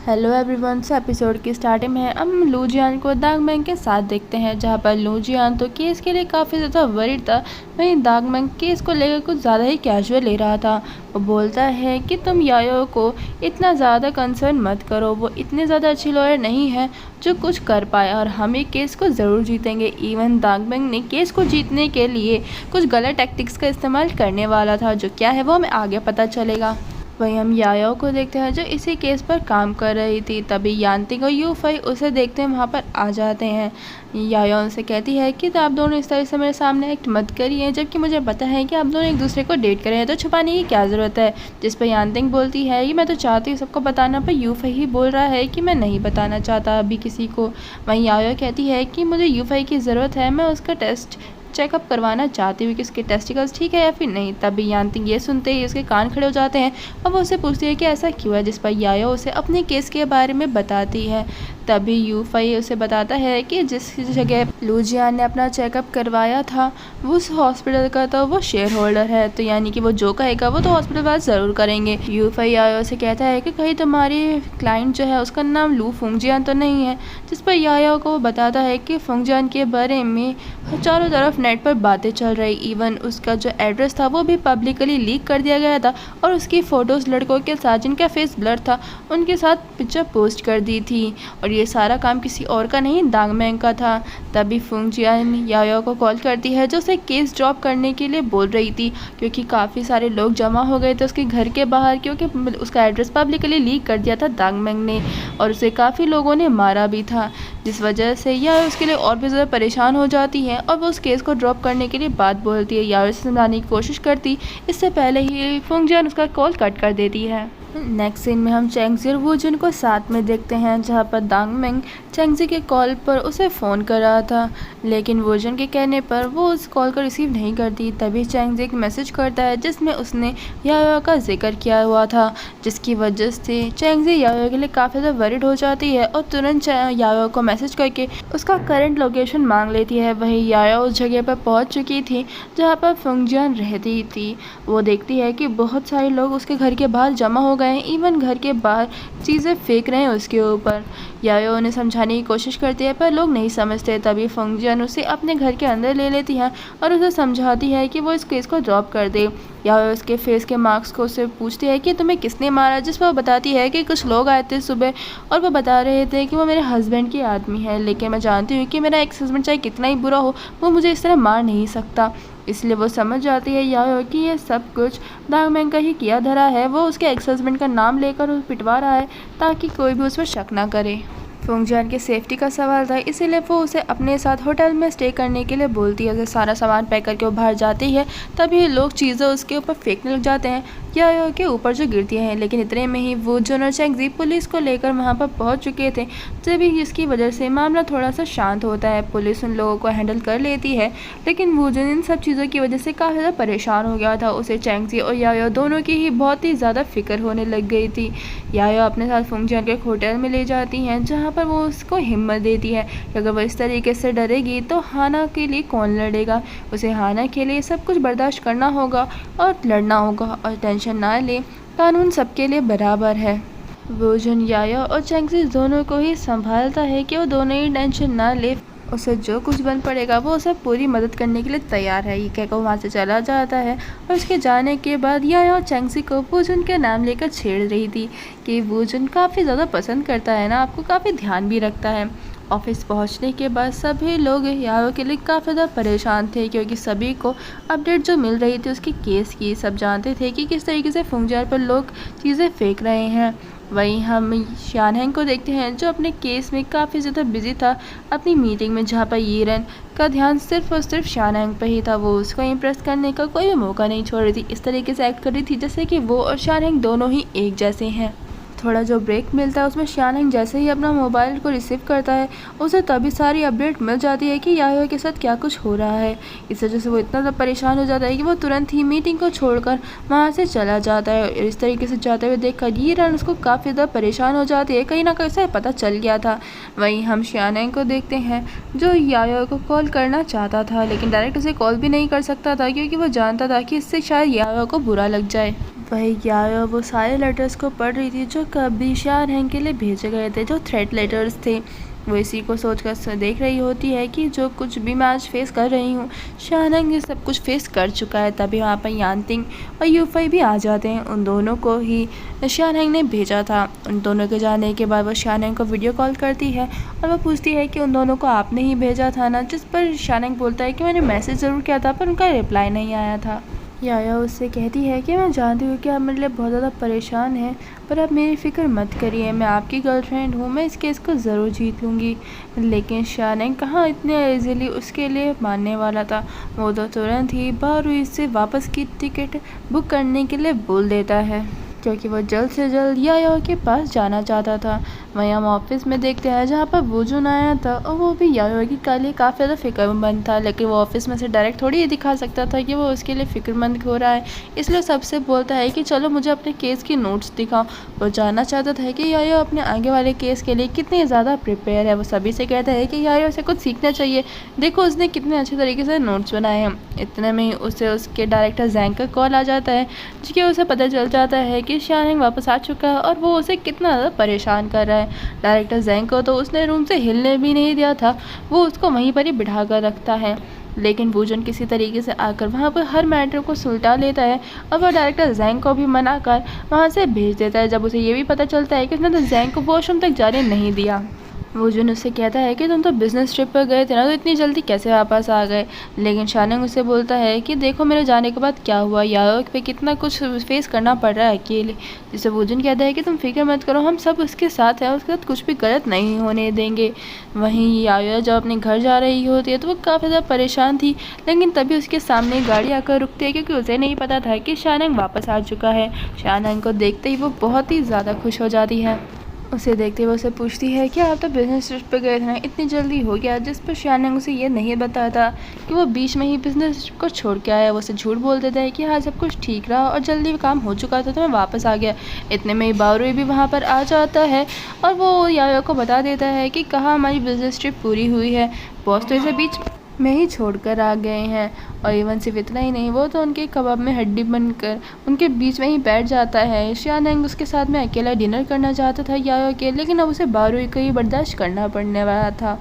Hello everyone. से episode की starting में हम लू जियान को दांग मैंग के साथ देखते हैं, जहां पर लू जियान तो केस के लिए काफ़ी ज़्यादा वरीड था। वहीं दांग मैंग केस को लेकर कुछ ज़्यादा ही कैजुअल ले रहा था। वो बोलता है कि तुम यायो को इतना ज़्यादा कंसर्न मत करो, वो इतने ज़्यादा अच्छी लॉयर नहीं है जो कुछ कर पाए और हम ये केस को ज़रूर जीतेंगे। इवन दांग मैंग ने केस को जीतने के लिए कुछ गलत टैक्टिक्स का इस्तेमाल करने वाला था, जो क्या है वो हमें आगे पता चलेगा। वहीं हम यायो को देखते हैं जो इसी केस पर काम कर रही थी। तभी यानतिंग और यूफई उसे देखते हैं वहाँ पर आ जाते हैं। यायो उनसे कहती है कि तो आप दोनों इस तरह से मेरे सामने एक्ट मत करिए, जबकि मुझे पता है कि आप दोनों एक दूसरे को डेट कर रहे हैं, तो छुपाने की क्या ज़रूरत है। जिस पर यानतिंग बोलती है कि मैं तो चाहती हूँ सबको बताना, पर यूफई ही बोल रहा है कि मैं नहीं बताना चाहता अभी किसी को। वहीं यायो कहती है कि मुझे यूफई की ज़रूरत है, मैं उसका टेस्ट चेकअप करवाना चाहती हूँ कि उसके टेस्टिकल्स ठीक है या फिर नहीं। तभी यानतिंग ये सुनते ही उसके कान खड़े हो जाते हैं और वो उससे पूछती है कि ऐसा क्यों है, जिस पर यायो उसे अपने केस के बारे में बताती है। तभी यूफई उसे बताता है कि जिस जगह लू जियान ने अपना चेकअप करवाया था वो उस हॉस्पिटल का तो वो शेयर होल्डर है, तो यानी कि वो जो कहेगा वो तो हॉस्पिटल वाले ज़रूर करेंगे। यूफई यायो से कहता है कि कहीं तुम्हारी क्लाइंट जो है उसका नाम लू फुंगजियान तो नहीं है, जिस पर यायो को बताता है कि फुंगजियान के बारे में चारों तरफ नेट पर बातें चल रही। इवन उसका जो एड्रेस था वो भी पब्लिकली लीक कर दिया गया था और उसकी फ़ोटोज़ लड़कों के साथ जिनका फेस ब्लर था उनके साथ पिक्चर पोस्ट कर दी थी, और ये सारा काम किसी और का नहीं दांग मैंग का था। तभी फुंगजियान यायो को कॉल करती है जो उसे केस ड्रॉप करने के लिए बोल रही थी, क्योंकि काफ़ी सारे लोग जमा हो गए थे उसके घर के बाहर, क्योंकि उसका एड्रेस पब्लिकली लीक कर दिया था दांग मैंग ने, और उसे काफ़ी लोगों ने मारा भी था, जिस वजह से यह उसके लिए और भी ज़्यादा परेशान हो जाती है और वो उस केस को ड्रॉप करने के लिए बात बोलती है। यायो से समझाने की कोशिश करती, इससे पहले ही फुंगजियान उसका कॉल कट कर देती है। नेक्स्ट सीन में हम चेंगजी और वूजुन को साथ में देखते हैं, जहाँ पर दांग मैंग चेंगजी के कॉल पर उसे फ़ोन कर रहा था, लेकिन वूजुन के कहने पर वो उस कॉल को रिसीव नहीं करती। तभी चेंगजी एक मैसेज करता है जिसमें उसने यायो का जिक्र किया हुआ था, जिसकी वजह से चेंगजी यायो के लिए काफ़ी ज़्यादा वरीड हो जाती है और तुरंत यायो को मैसेज करके उसका करंट लोकेशन मांग लेती है। वही यायो उस जगह पर पहुंच चुकी थी जहां पर फुंगजियान रहती थी। वो देखती है कि बहुत सारे लोग उसके घर के बाहर जमा हो गए हैं, इवन घर के बाहर चीज़ें फेंक रहे हैं उसके ऊपर। यायो उन्हें समझाने की कोशिश करती है पर लोग नहीं समझते। तभी फुंगजियान उसे अपने घर के अंदर ले लेती है और उसे समझाती है कि वो इस केस को ड्रॉप कर दे। यायो उसके फेस के मार्क्स को उससे पूछती है कि तुम्हें किसने मारा, जिस पर वो बताती है कि कुछ लोग आए थे सुबह और वो बता रहे थे कि वो मेरे हस्बैंड की आदमी है, लेकिन मैं जानती हूँ कि मेरा एक्स हस्बैंड चाहे कितना ही बुरा हो वो मुझे इस तरह मार नहीं सकता। इसलिए वो समझ जाती है यायो कि ये सब कुछ दांग मैंग का ही किया धरा है। वो उसके एक्स हस्बैंड का नाम लेकर उसे पिटवा रहा है ताकि कोई भी उस पर शक ना करे। फुंगजियान की सेफ्टी का सवाल था, इसीलिए वो उसे अपने साथ होटल में स्टे करने के लिए बोलती है। उसे सारा सामान पैक करके वो बाहर जाती है, तभी लोग चीज़ें उसके ऊपर फेंकने लग जाते हैं यायो के ऊपर जो गिरती हैं। लेकिन इतने में ही वूजुन और चेंगजी पुलिस को लेकर वहाँ पर पहुँच चुके थे, तभी जिसकी वजह से मामला थोड़ा सा शांत होता है। पुलिस उन लोगों को हैंडल कर लेती है, लेकिन वूजुन इन सब चीज़ों की वजह से काफ़ी ज़्यादा परेशान हो गया था। उसे चेंगजी और यायो दोनों की ही बहुत ही ज़्यादा फिक्र होने लग गई थी। यायो अपने साथ फुंगजियान के एक होटल में ले जाती हैं, जहाँ पर वो उसको हिम्मत देती है कि अगर वो इस तरीके से डरेगी तो हाना के लिए कौन लड़ेगा। उसे हाना के लिए सब कुछ बर्दाश्त करना होगा और लड़ना होगा, और टेंशन ना ले, कानून सबके लिए बराबर है। वूजुन यायो और चेंगजी दोनों को ही संभालता है कि वो दोनों ही टेंशन ना ले, उसे जो कुछ बन पड़ेगा वो उसे पूरी मदद करने के लिए तैयार है। ये कहकर वहाँ से चला जाता है और उसके जाने के बाद यायो और चेंगजी को वूजुन के नाम लेकर छेड़ रही थी कि वूजुन काफ़ी ज़्यादा पसंद करता है ना, आपको काफ़ी ध्यान भी रखता है। ऑफिस पहुंचने के बाद सभी लोग यायो के लिए काफ़ी ज़्यादा परेशान थे, क्योंकि सभी को अपडेट जो मिल रही थी उसके केस की। सब जानते थे कि किस तरीके से फुंगजियान पर लोग चीज़ें फेंक रहे हैं। वहीं हम शानहेंग को देखते हैं जो अपने केस में काफ़ी ज़्यादा बिजी था अपनी मीटिंग में, जहाँ पर यीरेन का ध्यान सिर्फ और सिर्फ शानहेंग पर ही था। वो उसको इम्प्रेस करने का कोई भी मौका नहीं छोड़ रही थी, इस तरीके से एक्ट कर रही थी जैसे कि वो और शानहेंग दोनों ही एक जैसे हैं। थोड़ा जो ब्रेक मिलता है उसमें शानहेंग जैसे ही अपना मोबाइल को रिसीव करता है उसे तभी सारी अपडेट मिल जाती है कि यायो के साथ क्या कुछ हो रहा है। इस वजह से वो इतना ज़्यादा परेशान हो जाता है कि वो तुरंत ही मीटिंग को छोड़कर वहाँ से चला जाता है। इस तरीके से जाते हुए देखकर यीरेन उसको काफ़ी ज़्यादा परेशान हो जाती है, कहीं ना कहीं से पता चल गया था। वहीं हम शानहेंग को देखते हैं जो यायो को कॉल करना चाहता था, लेकिन डायरेक्ट उसे कॉल भी नहीं कर सकता था, क्योंकि वो जानता था कि इससे शायद यायो को बुरा लग जाए। वही यायो वो सारे लेटर्स को पढ़ रही थी जो कभी शानहेंग के लिए भेजे गए थे, जो थ्रेट लेटर्स थे। वो इसी को सोचकर देख रही होती है कि जो कुछ भी मैं आज फेस कर रही हूँ, शानहेंग ये सब कुछ फेस कर चुका है। तभी वहाँ पर यांतिंग और यूफई भी आ जाते हैं। उन दोनों को ही शानहेंग ने भेजा था। उन दोनों के जाने के बाद वो शानहेंग को वीडियो कॉल करती है और वो पूछती है कि उन दोनों को आपने ही भेजा था ना, जिस पर शानहेंग बोलता है कि मैंने मैसेज ज़रूर किया था पर उनका रिप्लाई नहीं आया था। याया उससे कहती है कि मैं जानती हूँ कि आप मेरे लिए बहुत ज़्यादा परेशान हैं, पर आप मेरी फ़िक्र मत करिए, मैं आपकी गर्लफ्रेंड हूँ, मैं इस केस को ज़रूर जीत लूँगी। लेकिन शानहेंग कहाँ इतने इजीली उसके लिए मानने वाला था। वो तो तुरंत ही बारूई से वापस की टिकट बुक करने के लिए बोल देता है, क्योंकि वो जल्द से जल्द याया के पास जाना चाहता था। वहीं हम ऑफिस में देखते हैं जहाँ पर वूजुन आया था और वो भी याया की लिए काफ़ी ज़्यादा फिक्रमंद था, लेकिन वो ऑफिस में से डायरेक्ट थोड़ी ये दिखा सकता था कि वो उसके लिए फिक्रमंद हो रहा है। इसलिए सबसे बोलता है कि चलो मुझे अपने केस की नोट्स दिखाओ। वो जानना चाहता था कि याया अपने आगे वाले केस के लिए कितनी ज़्यादा प्रिपेयर है। वो सभी से कहता है कि याया उसे कुछ सीखना चाहिए, देखो उसने कितने अच्छे तरीके से नोट्स बनाए हैं। इतने में ही उसे उसके डायरेक्टर जैंग का कॉल आ जाता है, जिसके उसे पता चल जाता है कि शानहेंग वापस आ चुका है और वो उसे कितना ज़्यादा परेशान कर रहा है। डायरेक्टर जैंग को तो उसने रूम से हिलने भी नहीं दिया था, वो उसको वहीं पर ही बिठा कर रखता है। लेकिन वूजुन किसी तरीके से आकर वहाँ पर हर मैटर को सुलझा लेता है और वह डायरेक्टर जैंग को भी मना कर वहाँ से भेज देता है। जब उसे ये भी पता चलता है कि उसने तो जैंग को वॉशरूम तक जाने नहीं दिया। वूजुन उससे कहता है कि तुम तो बिज़नेस ट्रिप पर गए थे ना, तो इतनी जल्दी कैसे वापस आ गए। लेकिन शानहेंग उससे बोलता है कि देखो मेरे जाने के बाद क्या हुआ, याओ पे कितना कुछ फेस करना पड़ रहा है अकेले। जिससे वूजुन कहता है कि तुम फिक्र मत करो, हम सब उसके साथ हैं, उसके साथ कुछ भी गलत नहीं होने देंगे। वहीं याओ जब अपने घर जा रही होती है तो वो काफ़ी ज़्यादा परेशान थी, लेकिन तभी उसके सामने गाड़ी आकर रुकती है, क्योंकि उसे नहीं पता था कि शानहेंग वापस आ चुका है। शानहेंग को देखते ही वो बहुत ही ज़्यादा खुश हो जाती है। उसे देखते हुए उसे पूछती है कि आप तो बिज़नेस ट्रिप पे गए थे ना, इतनी जल्दी हो गया। जिस पर शानहेंग उसे ये नहीं बताया था कि वो बीच में ही बिज़नेस ट्रिप को छोड़ के आया। वो उसे झूठ बोल देता है कि हाँ सब कुछ ठीक रहा और जल्दी काम हो चुका था तो मैं वापस आ गया। इतने में ही बारूई भी वहाँ पर आ जाता है और वो याया को बता देता है कि कहाँ हमारी बिज़नेस ट्रिप पूरी हुई है, बॉस तो इसे बीच में ही छोड़कर आ गए हैं। और इवन सिर्फ इतना ही नहीं, वो तो उनके कबाब में हड्डी बनकर उनके बीच में ही बैठ जाता है। शानहेंग उसके साथ में अकेला डिनर करना चाहता था याया के, लेकिन अब उसे बारूई को ही बर्दाश्त करना पड़ने वाला था।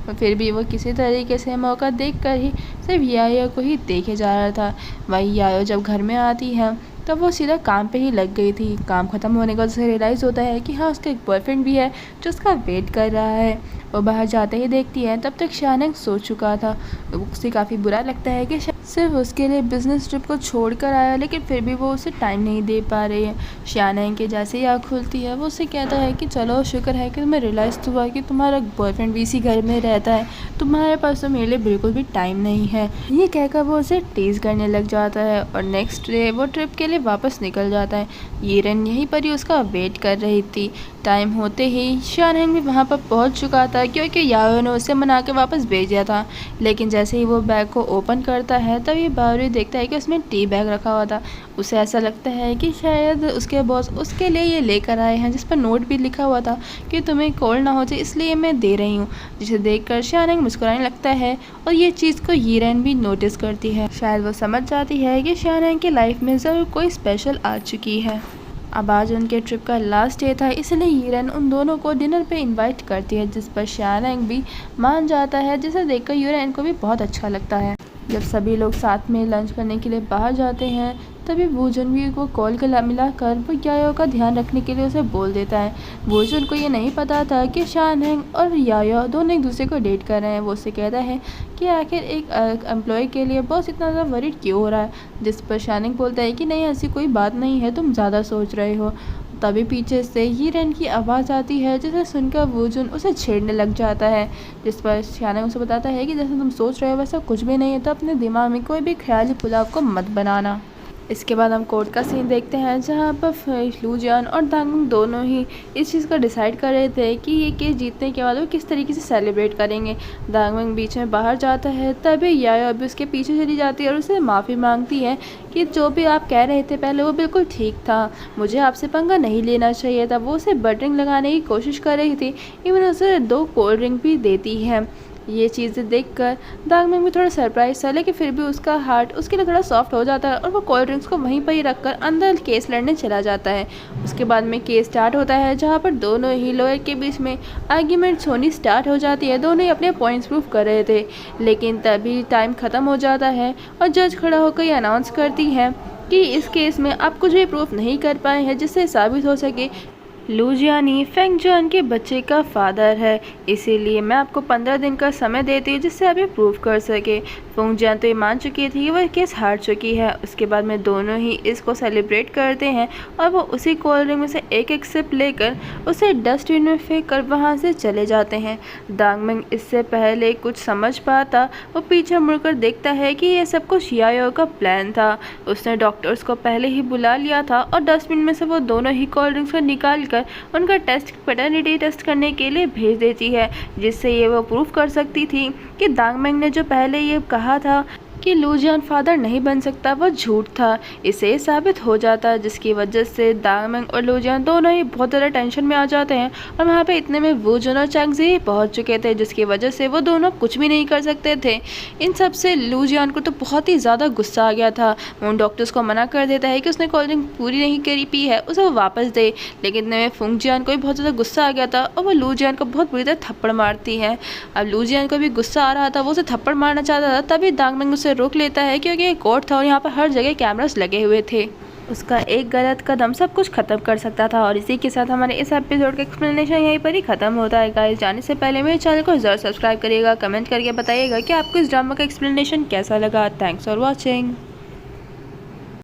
फिर भी वो किसी तरीके से मौका देखकर ही सिर्फ याया को ही देखे जा रहा था। वही याया जब घर में आती है तब वो सीधा काम पे ही लग गई थी। काम ख़त्म होने के बाद उसे रियलाइज़ होता है कि हाँ उसका एक बॉयफ्रेंड भी है जो उसका वेट कर रहा है। वो बाहर जाते ही देखती है तब तक शानहेंग सो चुका था। उसे काफ़ी बुरा लगता है कि सिर्फ उसके लिए बिज़नेस ट्रिप को छोड़ कर आया, लेकिन फिर भी वो उसे टाइम नहीं दे पा रही है। शानहेंग के जैसे ही आँख खुलती है वो उसे कहता है कि चलो शुक्र है कि तुम्हें रियलाइज़ हुआ कि तुम्हारा बॉयफ्रेंड भी इसी घर में रहता है, तुम्हारे पास तो मेरे लिए बिल्कुल भी टाइम नहीं है। ये कहकर वो उसे टीज़ करने लग जाता है और नेक्स्ट डे वो ट्रिप के लिए वापस निकल जाता है। यीरेन यहीं पर ही उसका वेट कर रही थी। टाइम होते ही शानहेंग भी वहाँ पर पहुँच चुका था, क्योंकि याओ ने उसे मना के वापस भेज दिया था। लेकिन जैसे ही वो बैग को ओपन करता है तभी बारूई देखता है कि उसमें टी बैग रखा हुआ था। उसे ऐसा लगता है कि शायद उसके बॉस उसके लिए ये लेकर आए हैं, जिस पर नोट भी लिखा हुआ था कि तुम्हें कोल्ड ना हो जाए इसलिए मैं दे रही हूँ। जिसे देखकर शानहेंग मुस्कुराने लगता है और ये चीज़ को यीरेन भी नोटिस करती है। शायद वो समझ जाती है कि शानहेंग की लाइफ में ज़रूर कोई स्पेशल आ चुकी है। अब आज उनके ट्रिप का लास्ट डे था, इसलिए यीरेन उन दोनों को डिनर पे इनवाइट करती है, जिस पर शानहेंग भी मान जाता है, जिसे देखकर यीरेन को भी बहुत अच्छा लगता है। जब सभी लोग साथ में लंच करने के लिए बाहर जाते हैं तभी वूजुन भी वो कॉल के मिलाकर वो याया का ध्यान रखने के लिए उसे बोल देता है। वूजुन को ये नहीं पता था कि शानहेंग और याया दोनों एक दूसरे को डेट कर रहे हैं। वो उससे कहता है कि आखिर एक एम्प्लॉय के लिए बॉस इतना ज़्यादा वरीड क्यों हो रहा है, जिस पर शानहेंग बोलता है कि नहीं ऐसी कोई बात नहीं है, तुम ज़्यादा सोच रहे हो। तभी पीछे से यीरेन की आवाज़ आती है, जिसे सुनकर वूजुन उसे छेड़ने लग जाता है, जिस पर शानहेंग उसे बताता है कि जैसे तुम सोच रहे हो वैसा कुछ भी नहीं है, तो अपने दिमाग में कोई भी ख्याली पुलाव को मत बनाना। इसके बाद हम कोर्ट का सीन देखते हैं, जहाँ पर लूजियान और दांगुंग दोनों ही इस चीज़ का डिसाइड कर रहे थे कि ये केस जीतने के बाद वो किस तरीके से सेलिब्रेट करेंगे। दांगुंग बीच में बाहर जाता है, तभी याया अभी उसके पीछे चली जाती है और उससे माफ़ी मांगती है कि जो भी आप कह रहे थे पहले वो बिल्कुल ठीक था, मुझे आपसे पंगा नहीं लेना चाहिए था। वो उसे बटरिंग लगाने की कोशिश कर रही थी, इवन उसे 2 कोल्ड ड्रिंक भी देती है। ये चीज़ें देखकर दांगमैंग भी थोड़ा सरप्राइज था, लेकिन फिर भी उसका हार्ट उसके लिए थोड़ा सॉफ्ट हो जाता है और वो कोल्ड ड्रिंक्स को वहीं पर ही रखकर अंदर केस लड़ने चला जाता है। उसके बाद में केस स्टार्ट होता है, जहाँ पर दोनों ही लॉयर के बीच में आर्ग्यूमेंट्स होनी स्टार्ट हो जाती है। दोनों ही अपने पॉइंट्स प्रूव कर रहे थे, लेकिन तभी टाइम ख़त्म हो जाता है और जज खड़ा होकर ये अनाउंस करती है कि इस केस में आप कुछ भी प्रूफ नहीं कर पाए हैं जिससे साबित हो सके लू जियानी फेंग जुआन के बच्चे का फादर है, इसीलिए मैं आपको 15 दिन का समय देती हूँ जिससे आप ये प्रूव कर सके। फेंग जुआन तो ये मान चुकी थी कि वह केस हार चुकी है। उसके बाद में दोनों ही इसको सेलिब्रेट करते हैं और वो उसी कोल्ड ड्रिंक में से एक सिप लेकर उसे डस्टबिन में फेंक कर वहाँ से चले जाते हैं। दांगमैंग इससे पहले कुछ समझ पाता, वो पीछे मुड़कर देखता है कि ये सब कुछ यायो का प्लान था। उसने डॉक्टर्स को पहले ही बुला लिया था और डस्टबिन में से वो दोनों ही कोल्ड ड्रिंक्स को निकाल उनका टेस्ट पैटर्निटी टेस्ट करने के लिए भेज देती है, जिससे ये वो प्रूफ कर सकती थी कि दांगमैंग ने जो पहले ये कहा था कि लू जियान फादर नहीं बन सकता वो झूठ था। इसे साबित हो जाता है, जिसकी वजह से दांगमैंग और लू जियान दोनों ही बहुत ज़्यादा टेंशन में आ जाते हैं और वहाँ पे इतने में वू जुन और चांगजी पहुँच चुके थे, जिसकी वजह से वो दोनों कुछ भी नहीं कर सकते थे। इन सब से लू जियान को तो बहुत ही ज़्यादा गुस्सा आ गया था। वो उन डॉक्टर्स को मना कर देता है कि उसने कोल्ड ड्रिंक पूरी नहीं करी पी है, उसे वो वापस दे, लेकिन इतने में फेंग जियान को भी बहुत ज़्यादा गुस्सा आ गया था और वो लू जियान को बहुत बुरी तरह थप्पड़ मारती है। अब लू जियान को भी गुस्सा आ रहा था, वो उसे थप्पड़ मारना चाहता था, तभी दांगमैंग उसे रोक लेता है क्योंकि कोर्ट था और यहाँ पर हर जगह कैमरास लगे हुए थे। उसका एक गलत कदम सब कुछ खत्म कर सकता था। और इसी के साथ हमारे इस एपिसोड का एक्सप्लेनेशन यहीं पर ही खत्म होता है। गाइस, जाने से पहले मेरे चैनल को ज़रूर सब्सक्राइब करिएगा, कमेंट करके बताइएगा कि आपको इस ड्रामा का एक्सप्लेनेशन कैसा लगा। Thanks for watching.